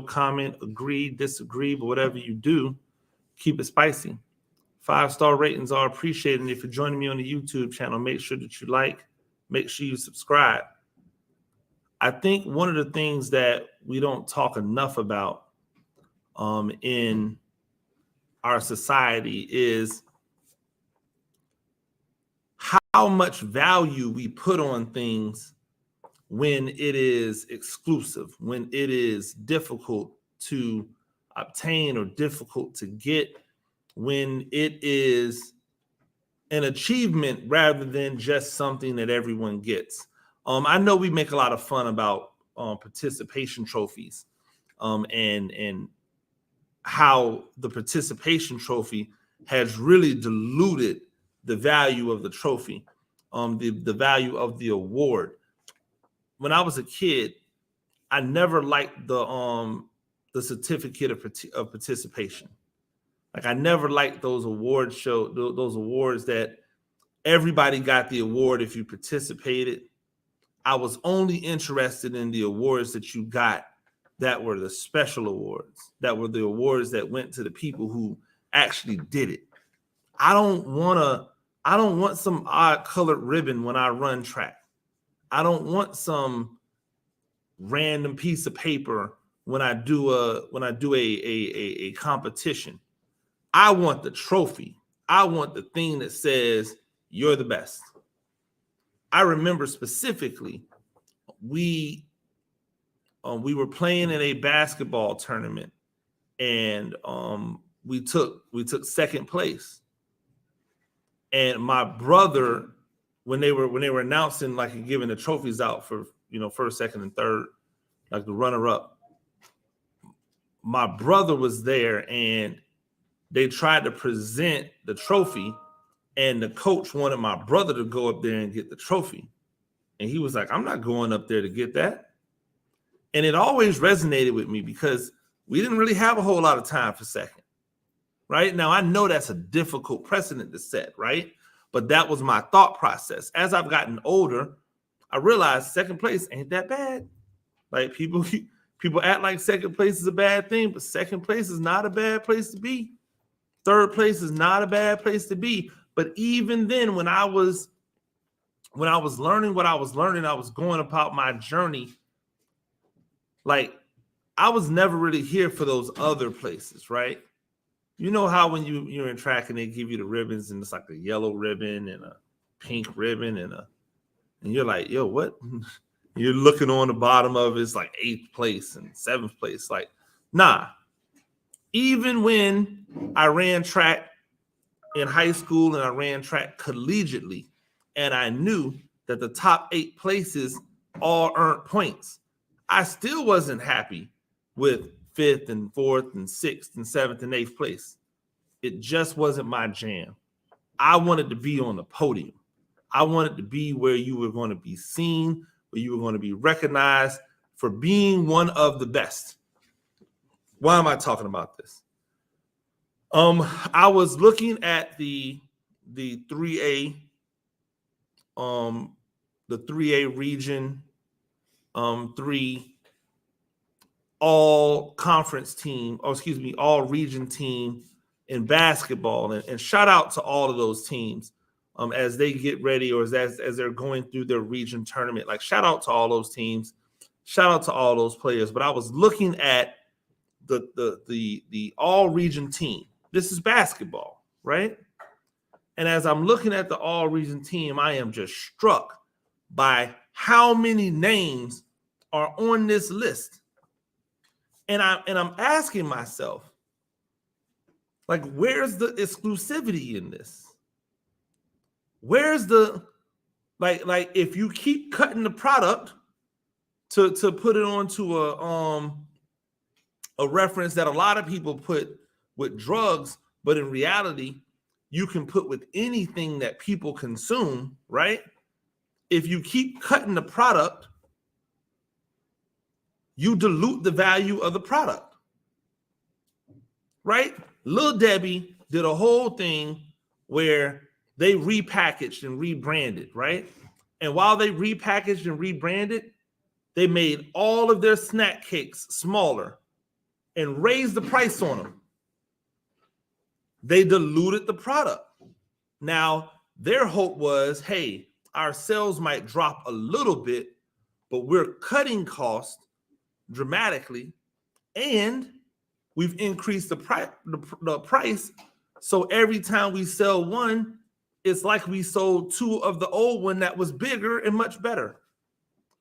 comment, agree, disagree, but whatever you do, keep it spicy. 5-star ratings are appreciated. And if you're joining me on the YouTube channel, make sure that you like, make sure you subscribe. I think one of the things that we don't talk enough about in our society is how much value we put on things when it is exclusive, when it is difficult to obtain or difficult to get, when it is an achievement rather than just something that everyone gets. I know we make a lot of fun about participation trophies and how the participation trophy has really diluted the value of the trophy, the value of the award. When I was a kid, I never liked the certificate of participation. Like I never liked those awards that everybody got the award if you participated. I was only interested in the awards that you got that were the special awards, that were the awards that went to the people who actually did it. I don't want some odd colored ribbon when I run track. I don't want some random piece of paper when I do a competition. I want the trophy. I want the thing that says you're the best. I remember specifically we were playing in a basketball tournament, and we took second place. And my brother, when they were announcing, like, giving the trophies out for, first, second, and third, like the runner up, my brother was there, and they tried to present the trophy, and the coach wanted my brother to go up there and get the trophy. And he was like, I'm not going up there to get that. And it always resonated with me because we didn't really have a whole lot of time for second. Right? Now, I know that's a difficult precedent to set, right? But that was my thought process. As I've gotten older, I realized second place ain't that bad. Like people act like second place is a bad thing, but second place is not a bad place to be. Third place is not a bad place to be. But even then, when I was learning what I was learning, I was going about my journey. Like, I was never really here for those other places, right? You know how when you're in track and they give you the ribbons and it's like a yellow ribbon and a pink ribbon and you're like, yo, what? You're looking on the bottom of it's like 8th place and 7th place. Like, nah. Even when I ran track in high school and I ran track collegiately, and I knew that the top 8 places all earned points, I still wasn't happy with 5th and 4th and 6th and 7th and 8th place. It just wasn't my jam. I wanted to be on the podium. I wanted to be where you were going to be seen, where you were going to be recognized for being one of the best. Why am I talking about this? I was looking at the 3A, the 3A region, 3 all conference team, all region team in basketball. And shout out to all of those teams as they get ready, or as they're going through their region tournament. Like, shout out to all those teams, shout out to all those players. But I was looking at the all region team. This is basketball, right? And as I'm looking at the all region team, I am just struck by how many names are on this list. And I'm asking myself, like, where's the exclusivity in this? Where's the like if you keep cutting the product to put it onto a reference that a lot of people put with drugs, but in reality, you can put with anything that people consume, right? If you keep cutting the product, you dilute the value of the product, right? Lil Debbie did a whole thing where they repackaged and rebranded, right? And while they repackaged and rebranded, they made all of their snack cakes smaller and raised the price on them. They diluted the product. Now, their hope was, hey, our sales might drop a little bit, but we're cutting costs dramatically, and we've increased the price. So every time we sell one, it's like we sold two of the old one that was bigger and much better.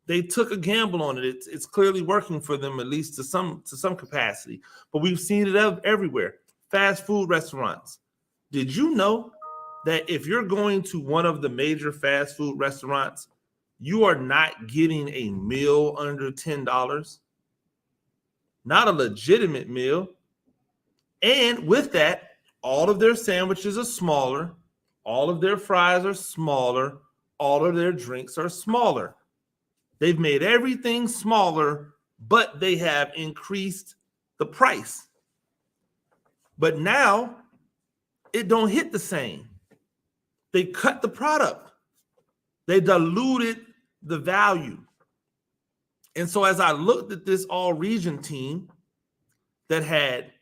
They took a gamble on it. It's clearly working for them, at least to some capacity. But we've seen it everywhere. Fast food restaurants. Did you know that if you're going to one of the major fast food restaurants, you are not getting a meal under $10? Not a legitimate meal. And with that, all of their sandwiches are smaller. All of their fries are smaller. All of their drinks are smaller. They've made everything smaller, but they have increased the price. But now it don't hit the same. They cut the product. They diluted the value. And so as I looked at this all-region team that had,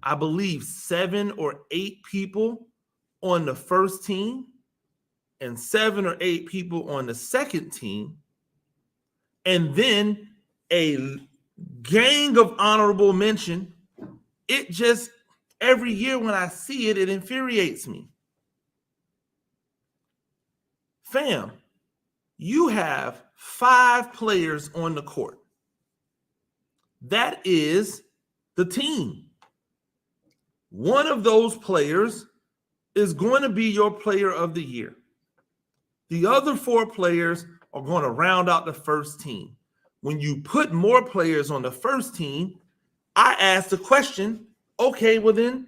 I believe, 7 or 8 people on the first team and 7 or 8 people on the second team, and then a gang of honorable mention, it just, every year when I see it, it infuriates me. Fam, you have 5 players on the court. That is the team. One of those players is going to be your player of the year. The other 4 players are going to round out the first team. When you put more players on the first team, I ask the question, okay, well then,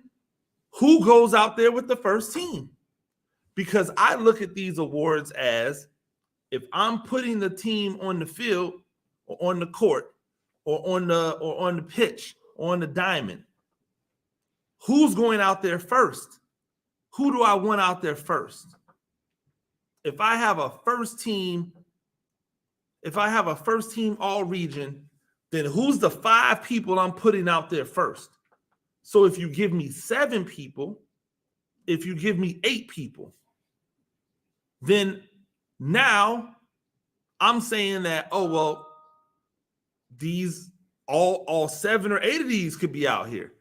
who goes out there with the first team? Because I look at these awards as, if I'm putting the team on the field or on the court or on the pitch or on the diamond, who's going out there first? Who do I want out there first? If I have a first team all region, then who's the 5 people I'm putting out there first? So if you give me 7 people, if you give me 8 people, then now I'm saying that, oh, well, these all 7 or 8 of these could be out here.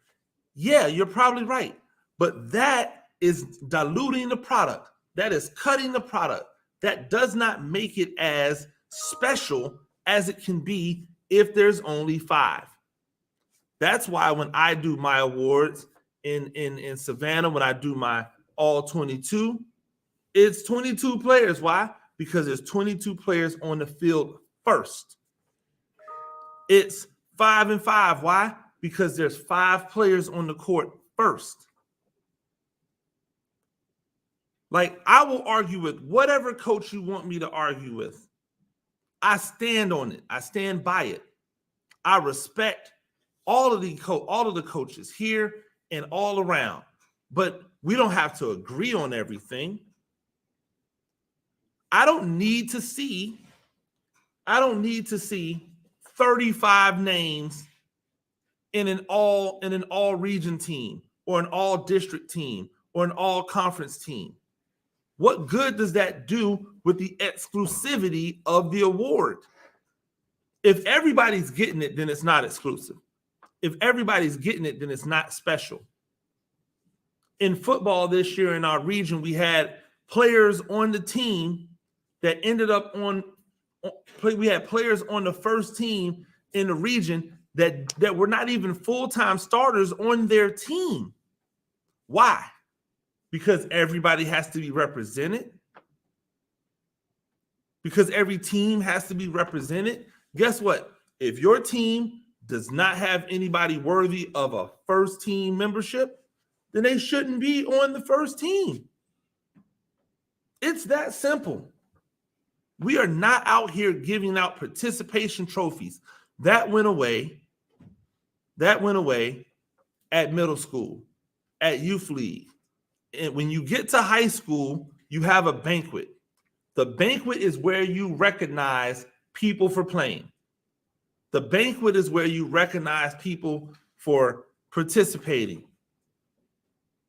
Yeah, you're probably right. But that is diluting the product. That is cutting the product. That does not make it as special as it can be if there's only 5. That's why when I do my awards in Savannah, when I do my all 22, it's 22 players. Why? Because there's 22 players on the field first. It's 5 and 5. Why? Because there's 5 players on the court first. Like, I will argue with whatever coach you want me to argue with. I stand on it. I stand by it. I respect all of the coaches here and all around. But we don't have to agree on everything. I don't need to see 35 names in an all region team or an all district team or an all conference team. What good does that do with the exclusivity of the award? If everybody's getting it, then it's not exclusive. If everybody's getting it, then it's not special. In football this year in our region, we had players on the team that ended up we had players on the first team in the region that were not even full-time starters on their team. Why? Because everybody has to be represented? Because every team has to be represented? Guess what? If your team does not have anybody worthy of a first team membership, then they shouldn't be on the first team. It's that simple. We are not out here giving out participation trophies. That went away. That went away at middle school, at youth league. And when you get to high school, you have a banquet. The banquet is where you recognize people for playing. The banquet is where you recognize people for participating.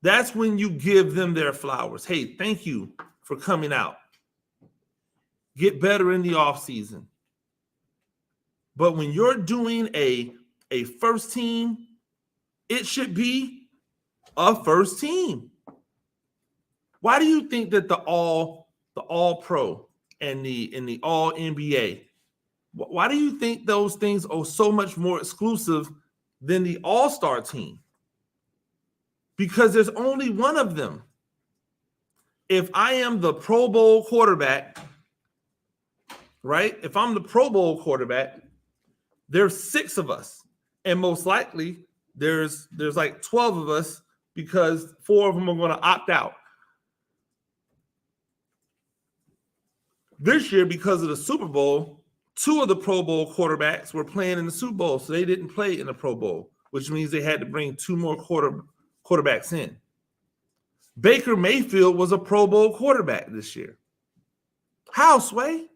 That's when you give them their flowers. Hey, thank you for coming out. Get better in the off season. But when you're doing a first team, it should be a first team. Why do you think that the all pro and the all NBA, why do you think those things are so much more exclusive than the all-star team? Because there's only one of them. If I am the Pro Bowl quarterback, right? If I'm the Pro Bowl quarterback, there's 6 of us. And most likely there's like 12 of us because 4 of them are going to opt out. This year, because of the Super Bowl, 2 of the Pro Bowl quarterbacks were playing in the Super Bowl, so they didn't play in the Pro Bowl, which means they had to bring 2 more quarterbacks in. Baker Mayfield was a Pro Bowl quarterback this year. How, Sway?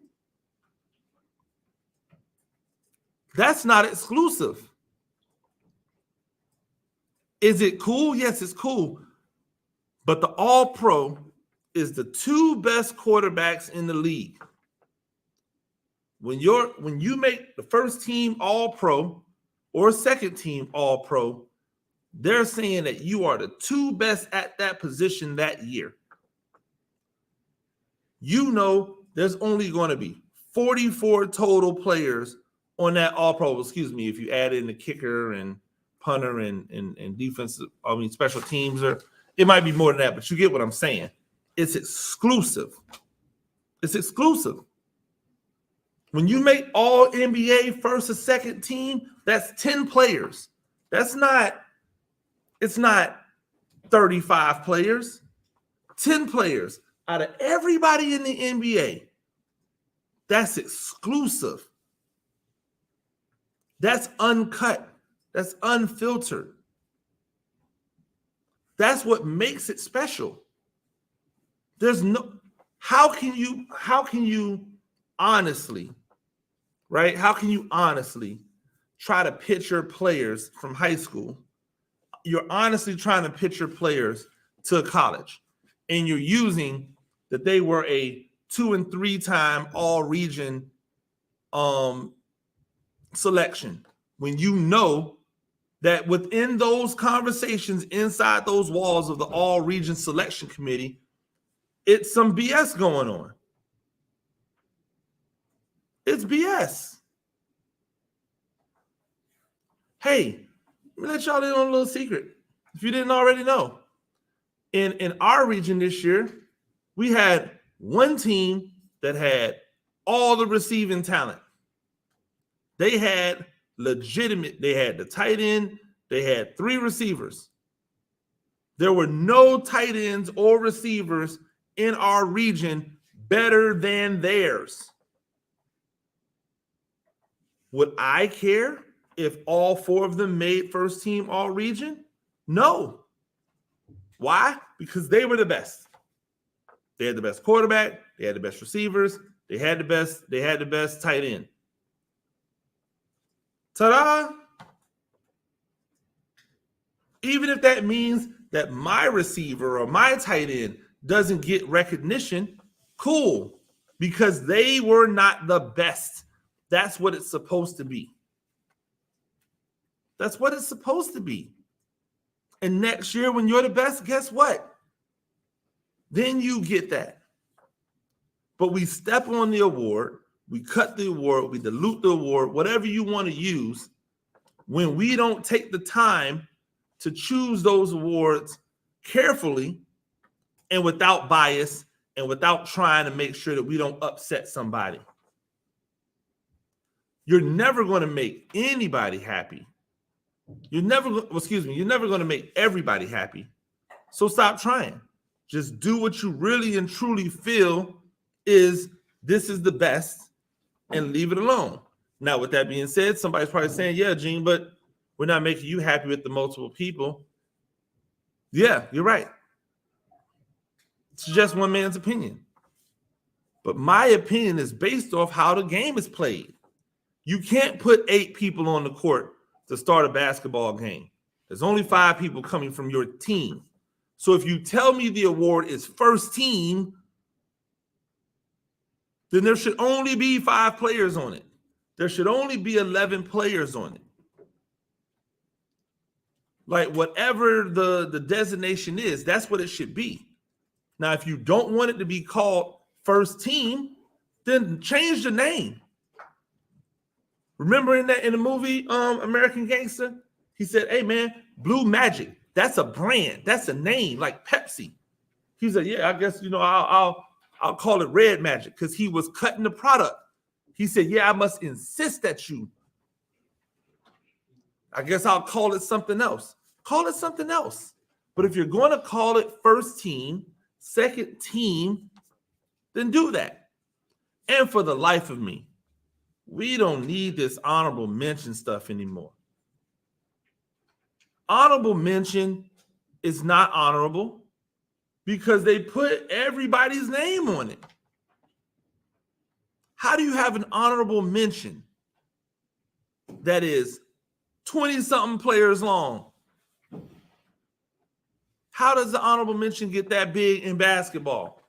That's not exclusive. Is it cool? Yes, it's cool. But the All-Pro is the 2 best quarterbacks in the league. When you make the first team All-Pro or second team All-Pro, they're saying that you are the 2 best at that position that year. You know there's only going to be 44 total players on that All-Pro, excuse me, if you add in the kicker and punter and defensive, special teams, or it might be more than that, but you get what I'm saying. It's exclusive. It's exclusive. When you make all NBA first or second team, that's 10 players. It's not 35 players. 10 players out of everybody in the NBA. That's exclusive. That's uncut. That's unfiltered. That's what makes it special. There's no, how can you honestly, right? How can you honestly try to picture players from high school? You're honestly trying to picture players to college, and you're using that they were a 2 and 3 time all region selection, when you know that within those conversations inside those walls of the all region selection committee, it's some BS going on. It's BS. Hey, let me let y'all in on a little secret. If you didn't already know, in our region this year, we had one team that had all the receiving talent. They had they had the tight end, they had 3 receivers. There were no tight ends or receivers in our region better than theirs. Would I care if all 4 of them made first team all region? No. Why? Because they were the best. They had the best quarterback, they had the best receivers, they had the best tight end. Ta-da! Even if that means that my receiver or my tight end doesn't get recognition, cool, because they were not the best. That's what it's supposed to be. That's what it's supposed to be. And next year, when you're the best, guess what? Then you get that. But we step on the award, we cut the award, we dilute the award, whatever you want to use, when we don't take the time to choose those awards carefully and without bias and without trying to make sure that we don't upset somebody. You're never going to make anybody happy. You're never going to make everybody happy. So stop trying. Just do what you really and truly feel is this is the best, and leave it alone. Now, with that being said, somebody's probably saying, yeah, Gene, but we're not making you happy with the multiple people. Yeah, you're right. It's just one man's opinion. But my opinion is based off how the game is played. You can't put 8 people on the court to start a basketball game. There's only 5 people coming from your team. So if you tell me the award is first team, then there should only be 5 players on it. There should only be 11 players on it. Like whatever the designation is, that's what it should be. Now, if you don't want it to be called first team, then change the name. Remember in the movie American Gangster, he said, "Hey man, Blue Magic, that's a brand, that's a name like Pepsi." He said, "Yeah, I guess I'll call it Red Magic," because he was cutting the product. He said, "Yeah, I must insist that you. I guess I'll call it something else. Call it something else. But if you're going to call it first team, second team, then do that." And for the life of me, we don't need this honorable mention stuff anymore. Honorable mention is not honorable because they put everybody's name on it. How do you have an honorable mention that is 20-something players long? How does the honorable mention get that big in basketball?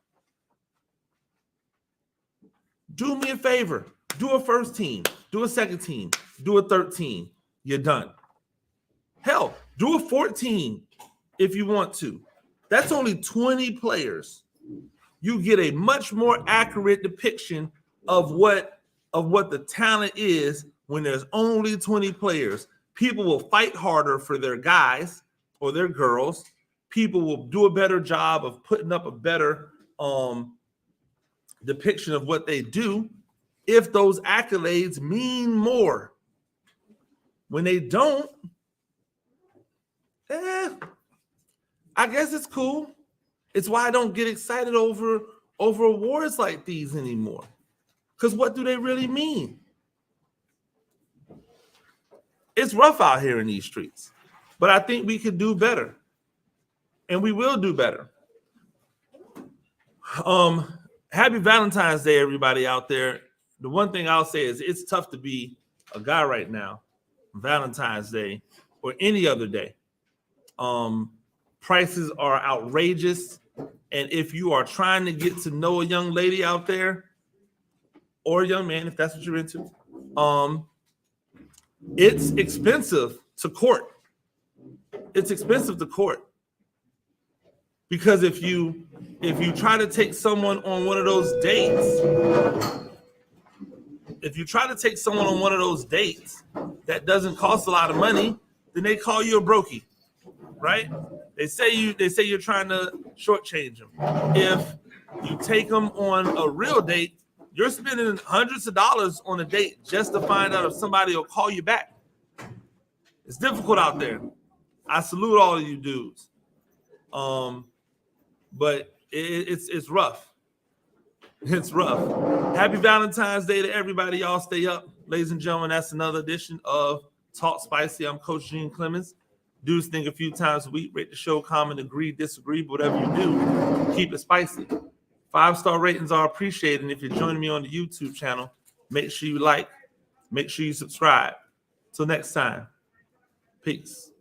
Do me a favor. Do a first team. Do a second team. Do a 13. You're done. Hell, do a 14 if you want to. That's only 20 players. You get a much more accurate depiction of what the talent is when there's only 20 players. People will fight harder for their guys or their girls. People will do a better job of putting up a better depiction of what they do if those accolades mean more. When they don't, I guess it's cool. It's why I don't get excited over awards like these anymore. Because what do they really mean? It's rough out here in these streets, but I think we could do better, and we will do better. Happy Valentine's Day, everybody out there. The one thing I'll say is it's tough to be a guy right now, Valentine's Day or any other day. Prices are outrageous, and if you are trying to get to know a young lady out there or a young man, if that's what you're into, it's expensive to court. It's expensive to court. Because if you try to take someone on one of those dates, that doesn't cost a lot of money, then they call you a brokey, right? They say you're trying to shortchange them. If you take them on a real date, you're spending hundreds of dollars on a date just to find out if somebody will call you back. It's difficult out there. I salute all of you dudes. But it's rough. It's rough. Happy Valentine's Day to everybody. Y'all stay up. Ladies and gentlemen, that's another edition of Talk Spicy. I'm Coach Gene Clemens. Do this thing a few times a week. Rate the show, comment, agree, disagree. But whatever you do, keep it spicy. 5-star ratings are appreciated. And if you're joining me on the YouTube channel, make sure you like, make sure you subscribe. Till next time, peace.